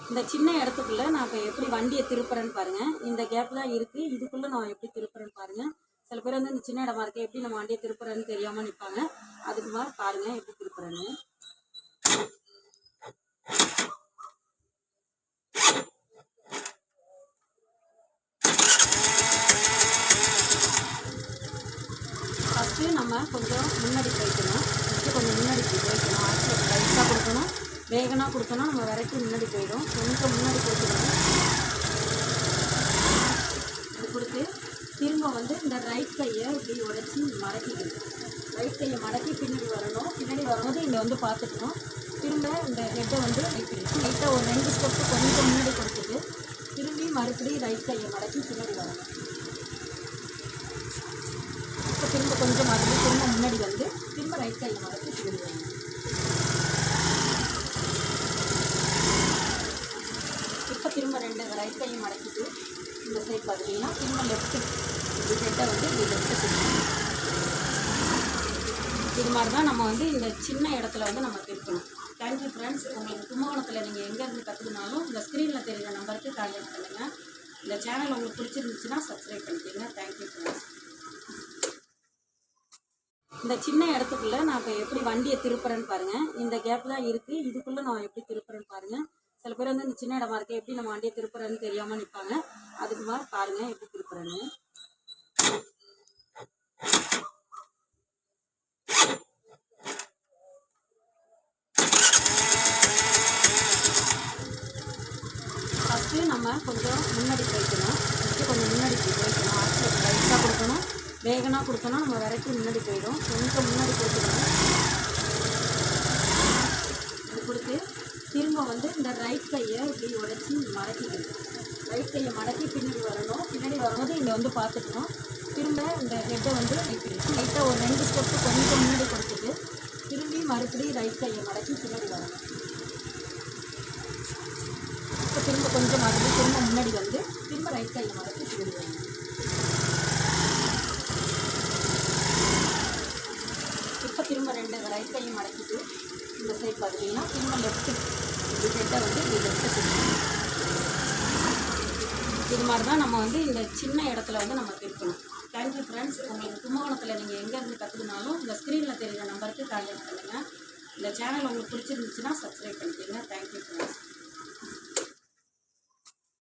இந்த சின்ன இடத்துக்குள்ள நான் இப்போ எப்படி வண்டியை திருப்புறேன்னு பாருங்க. இந்த கேப் தான் இருக்கு. இதுக்குள்ள நான் எப்படி திருப்புறேன்னு பாருங்க. சில பேர் வந்து இந்த சின்ன இடமா இருக்கு எப்படி நம்ம வண்டியை திருப்புறேன்னு தெரியாம நிற்பாங்க. அதுக்கு மாதிரி பாருங்க எப்படி திருப்புறேன்னு. ஃபஸ்ட்டு நம்ம கொஞ்சம் முன்னாடி போய்க்கணும். கொஞ்சம் முன்னாடி போய்க்கணும். ஆக்சில் லைட்டாக கொடுக்கணும். வேகனாக கொடுத்தோன்னா நம்ம விரட்டி முன்னாடி போயிடும். கொஞ்சம் முன்னாடி போய்க்கணும். இது கொடுத்து திரும்ப வந்து இந்த ரைட் கையை இப்படி உடச்சி மடக்கிக்கணும். ரைட் கையை மடக்கி பின்னாடி வரணும். பின்னாடி வரும்போது இங்கே வந்து பார்த்துக்கணும். திரும்ப இந்த ஹெட்டை வந்து லைட்டாக ஒரு 2 ஸ்டெப்பு கொஞ்சம் முன்னாடி கொடுத்துட்டு திரும்பி மறுபடியும் ரைட் கையை மடக்கி பின்னாடி வரணும். இப்போ திரும்ப கொஞ்சம் மறுபடியும் திரும்ப முன்னாடி வந்து திரும்ப ரைட் கையை மடக்கி பின்னாடி வரணும். இப்போ திரும்ப 2 ரைட் கையை மடக்கிட்டு இந்த சைட் பார்த்தீங்கன்னா திரும்ப லெஃப்ட்டு இந்த ஹெட்டை வந்து இப்படி லெஃப்ட்டு செய்யணும். இது மாதிரி தான் நம்ம வந்து இந்த சின்ன இடத்துல வந்து நம்ம திருப்பணும். Thank you friends. உங்களுக்கு கும்பகோணத்தில் நீங்கள் எங்கேருந்து கற்றுக்கினாலும் இந்த ஸ்க்ரீனில் தெரிகிற நம்பருக்கு கான்டாக்ட் பண்ணுங்கள். இந்த சேனல் உங்களுக்கு பிடிச்சிருந்துச்சுன்னா சப்ஸ்கிரைப் பண்ணிக்கோங்க. Thank you friends. இந்த சின்ன இடத்துக்குள்ளே நான் இப்போ எப்படி வண்டியை திருப்புறேன்னு பாருங்கள். இந்த கேப் தான் இருக்குது. இதுக்குள்ளே நான் எப்படி திருப்புறேன்னு பாருங்கள். சில பேர் வந்து இந்த சின்ன இடமா இருக்குது எப்படி நம்ம வண்டியை திருப்புறேன்னு தெரியாமல் நிற்பாங்க. அதுக்கு மாதிரி பாருங்கள் எப்படி திருப்புறேன்னு. ஃபஸ்ட்டு நம்ம கொஞ்சம் முன்னாடி போய்க்கணும். கொஞ்சம் முன்னாடி போய்க்கணும். ஆக்சில் லைட்டாக கொடுக்கணும். வேகனாக கொடுத்தோன்னா நம்ம விரட்டி முன்னாடி போயிடும். கொஞ்சம் முன்னாடி போய்க்கணும். இது கொடுத்து திரும்ப வந்து இந்த ரைட் கையை இப்படி உடச்சி மடக்கிக்கணும். ரைட் கையை மடக்கி பின்னாடி வரணும். பின்னாடி வரும்போது இங்கே வந்து பார்த்துக்கணும். திரும்ப இந்த ஹெட்டை வந்து லைட்டாக ஒரு 2 ஸ்டெப்பு கொஞ்சம் முன்னாடி கொடுத்துட்டு திரும்பி மறுபடியும் ரைட் கையை மடக்கி பின்னாடி வரணும். இப்போ திரும்ப கொஞ்சம் மறுபடியும் திரும்ப முன்னாடி வந்து திரும்ப ரைட் கையை மடக்கி பின்னாடி வரணும். இப்போ திரும்ப 2 ரைட் கையை மடக்கிட்டு இந்த சைட் பார்த்தீங்கன்னா திரும்ப லெஃப்ட்டு இந்த ஹெட்டை வந்து இப்படி லெஃப்ட்டு செய்யணும். இது மாதிரி தான் நம்ம வந்து இந்த சின்ன இடத்துல வந்து நம்ம திருப்பணும். Thank you friends. உங்களுக்கு கும்பகோணத்தில் நீங்கள் எங்கேருந்து கற்றுக்கினாலும் இந்த ஸ்க்ரீனில் தெரிகிற நம்பருக்கு கான்டாக்ட் பண்ணுங்கள். இந்த சேனல் உங்களுக்கு பிடிச்சிருந்துச்சுன்னா சப்ஸ்கிரைப் பண்ணுங்கள்.